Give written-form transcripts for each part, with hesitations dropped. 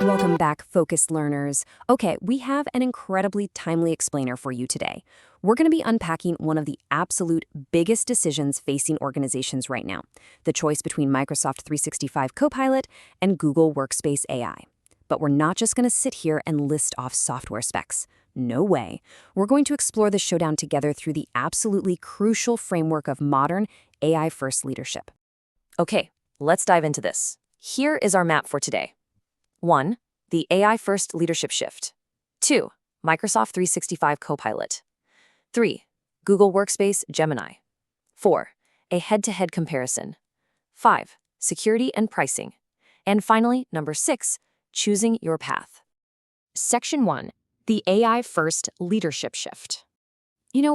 Welcome back, focused learners. Okay, we have an incredibly timely explainer for you today. We're going to be unpacking one of the absolute biggest decisions facing organizations right now, the choice between Microsoft 365 Copilot and Google Workspace AI. But we're not just going to sit here and list off software specs. No way. We're going to explore the showdown together through the absolutely crucial framework of modern AI-first leadership. Okay, let's dive into this. Here is our map for today. 1. The AI-first leadership shift. 2. Microsoft 365 Copilot. 3. Google Workspace Gemini. 4. A head-to-head comparison. 5. Security and pricing. And finally, number 6, choosing your path. Section 1. The AI-first leadership shift.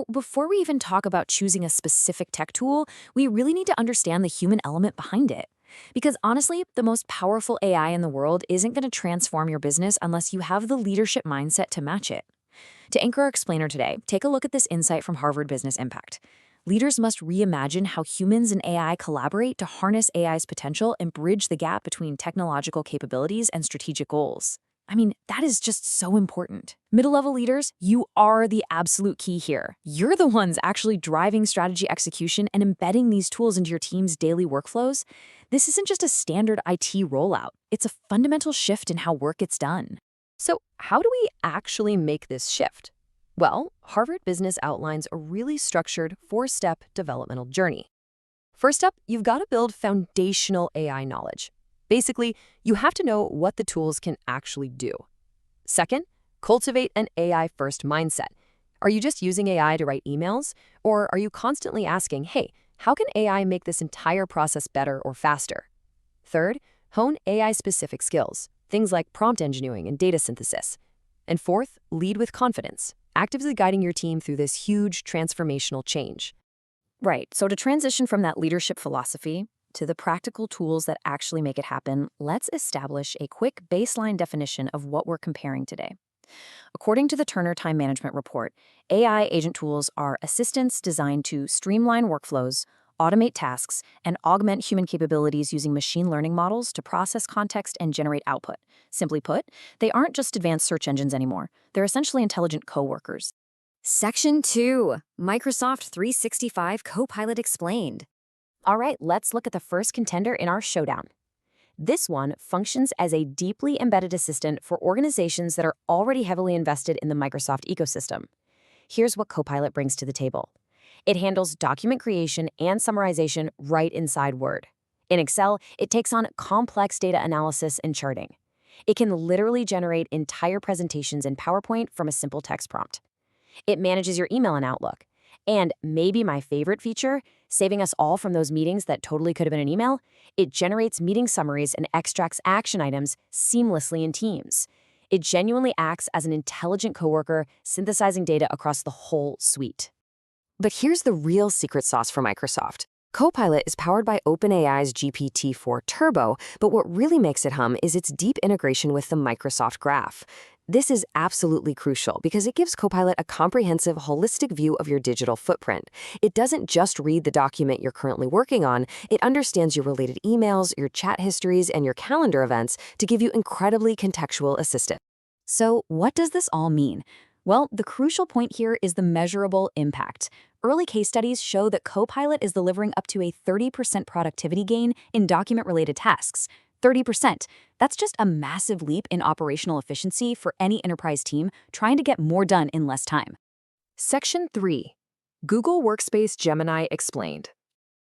Before we even talk about choosing a specific tech tool, we really need to understand the human element behind it. Because honestly, the most powerful AI in the world isn't going to transform your business unless you have the leadership mindset to match it. To anchor our explainer today, take a look at this insight from Harvard Business Impact. Leaders must reimagine how humans and AI collaborate to harness AI's potential and bridge the gap between technological capabilities and strategic goals. That is just so important. Middle-level leaders, you are the absolute key here. You're the ones actually driving strategy execution and embedding these tools into your team's daily workflows. This isn't just a standard IT rollout. It's a fundamental shift in how work gets done. So how do we actually make this shift? Well, Harvard Business outlines a really structured 4-step developmental journey. First up, you've got to build foundational AI knowledge. Basically, you have to know what the tools can actually do. Second, cultivate an AI-first mindset. Are you just using AI to write emails? Or are you constantly asking, hey, how can AI make this entire process better or faster? Third, hone AI-specific skills, things like prompt engineering and data synthesis. And fourth, lead with confidence, actively guiding your team through this huge transformational change. Right, so to transition from that leadership philosophy to the practical tools that actually make it happen, let's establish a quick baseline definition of what we're comparing today. According to the Turner Time Management Report, AI agent tools are assistants designed to streamline workflows, automate tasks, and augment human capabilities using machine learning models to process context and generate output. Simply put, they aren't just advanced search engines anymore. They're essentially intelligent coworkers. Section 2. Microsoft 365 Copilot Explained. All right, let's look at the first contender in our showdown. This one functions as a deeply embedded assistant for organizations that are already heavily invested in the Microsoft ecosystem. Here's what Copilot brings to the table. It handles document creation and summarization right inside Word. In Excel, it takes on complex data analysis and charting. It can literally generate entire presentations in PowerPoint from a simple text prompt. It manages your email in Outlook. And maybe my favorite feature, saving us all from those meetings that totally could have been an email, it generates meeting summaries and extracts action items seamlessly in Teams. It genuinely acts as an intelligent coworker, synthesizing data across the whole suite. But here's the real secret sauce for Microsoft. Copilot is powered by OpenAI's GPT-4 Turbo, but what really makes it hum is its deep integration with the Microsoft Graph. This is absolutely crucial because it gives Copilot a comprehensive, holistic view of your digital footprint. It doesn't just read the document you're currently working on, it understands your related emails, your chat histories, and your calendar events to give you incredibly contextual assistance. So what does this all mean? Well, the crucial point here is the measurable impact. Early case studies show that Copilot is delivering up to a 30% productivity gain in document-related tasks. 30%. That's just a massive leap in operational efficiency for any enterprise team trying to get more done in less time. Section 3. Google Workspace Gemini Explained.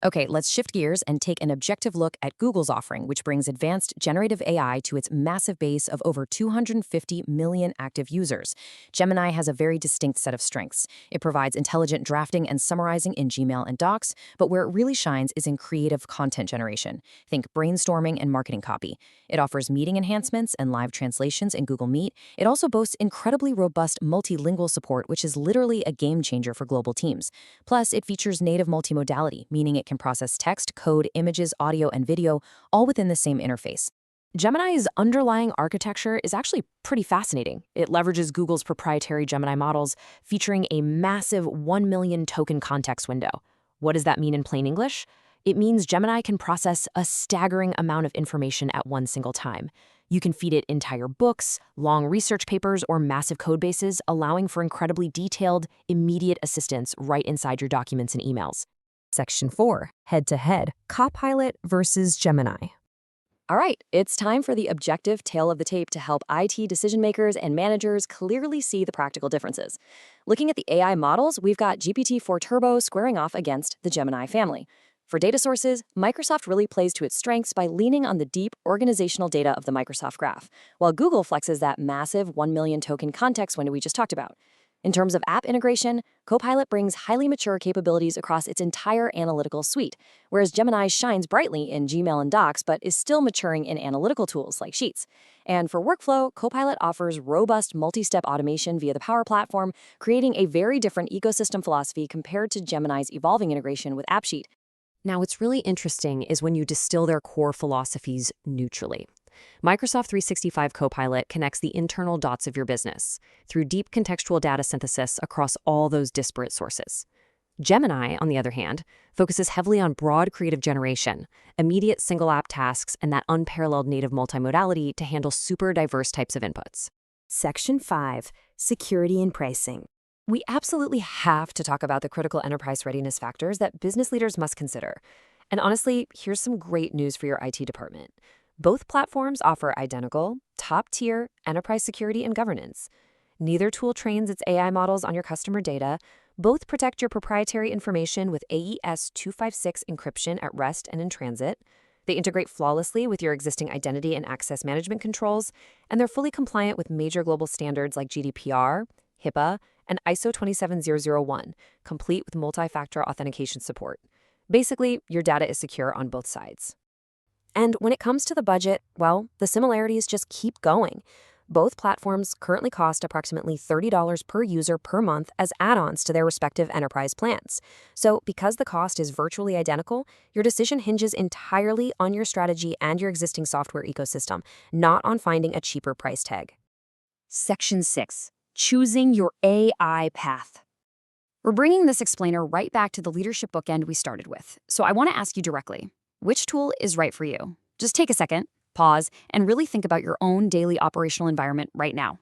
Okay, let's shift gears and take an objective look at Google's offering, which brings advanced generative AI to its massive base of over 250 million active users. Gemini has a very distinct set of strengths. It provides intelligent drafting and summarizing in Gmail and Docs, but where it really shines is in creative content generation. Think brainstorming and marketing copy. It offers meeting enhancements and live translations in Google Meet. It also boasts incredibly robust multilingual support, which is literally a game changer for global teams. Plus, it features native multimodality, meaning it can process text, code, images, audio, and video, all within the same interface. Gemini's underlying architecture is actually pretty fascinating. It leverages Google's proprietary Gemini models, featuring a massive 1 million token context window. What does that mean in plain English? It means Gemini can process a staggering amount of information at one single time. You can feed it entire books, long research papers, or massive code bases, allowing for incredibly detailed, immediate assistance right inside your documents and emails. Section 4. Head-to-head. Copilot versus Gemini. All right, it's time for the objective tale of the tape to help IT decision makers and managers clearly see the practical differences. Looking at the AI models, we've got GPT-4 Turbo squaring off against the Gemini family. For data sources, Microsoft really plays to its strengths by leaning on the deep organizational data of the Microsoft Graph, while Google flexes that massive 1 million token context window we just talked about. In terms of app integration, Copilot brings highly mature capabilities across its entire analytical suite, whereas Gemini shines brightly in Gmail and Docs but is still maturing in analytical tools like Sheets. And for workflow, Copilot offers robust multi-step automation via the Power Platform, creating a very different ecosystem philosophy compared to Gemini's evolving integration with AppSheet. Now, what's really interesting is when you distill their core philosophies neutrally. Microsoft 365 Copilot connects the internal dots of your business through deep contextual data synthesis across all those disparate sources. Gemini, on the other hand, focuses heavily on broad creative generation, immediate single-app tasks, and that unparalleled native multimodality to handle super diverse types of inputs. Section 5. Security and pricing. We absolutely have to talk about the critical enterprise readiness factors that business leaders must consider. And honestly, here's some great news for your IT department. Both platforms offer identical, top-tier enterprise security and governance. Neither tool trains its AI models on your customer data. Both protect your proprietary information with AES 256 encryption at rest and in transit. They integrate flawlessly with your existing identity and access management controls, and they're fully compliant with major global standards like GDPR, HIPAA, and ISO 27001, complete with multi-factor authentication support. Basically, your data is secure on both sides. And when it comes to the budget, well, the similarities just keep going. Both platforms currently cost approximately $30 per user per month as add-ons to their respective enterprise plans. So because the cost is virtually identical, your decision hinges entirely on your strategy and your existing software ecosystem, not on finding a cheaper price tag. Section 6. Choosing your AI path. We're bringing this explainer right back to the leadership bookend we started with. So I want to ask you directly, which tool is right for you? Just take a second, pause, and really think about your own daily operational environment right now.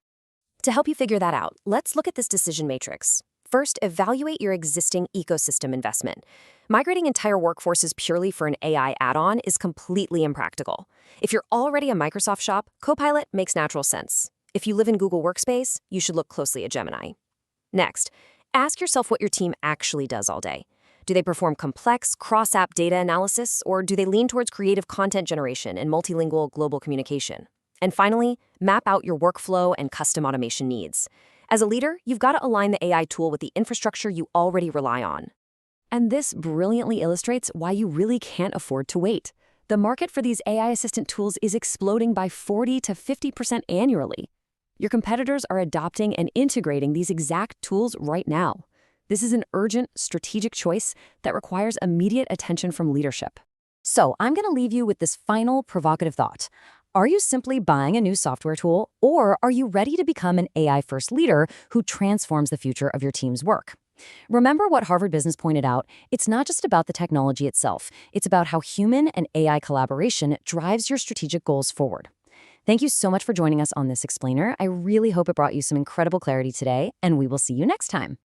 To help you figure that out, let's look at this decision matrix. First, evaluate your existing ecosystem investment. Migrating entire workforces purely for an AI add-on is completely impractical. If you're already a Microsoft shop, Copilot makes natural sense. If you live in Google Workspace, you should look closely at Gemini. Next, ask yourself what your team actually does all day. Do they perform complex, cross-app data analysis, or do they lean towards creative content generation and multilingual global communication? And finally, map out your workflow and custom automation needs. As a leader, you've got to align the AI tool with the infrastructure you already rely on. And this brilliantly illustrates why you really can't afford to wait. The market for these AI assistant tools is exploding by 40 to 50% annually. Your competitors are adopting and integrating these exact tools right now. This is an urgent, strategic choice that requires immediate attention from leadership. So I'm going to leave you with this final provocative thought. Are you simply buying a new software tool, or are you ready to become an AI-first leader who transforms the future of your team's work? Remember what Harvard Business pointed out, it's not just about the technology itself. It's about how human and AI collaboration drives your strategic goals forward. Thank you so much for joining us on this explainer. I really hope it brought you some incredible clarity today, and we will see you next time.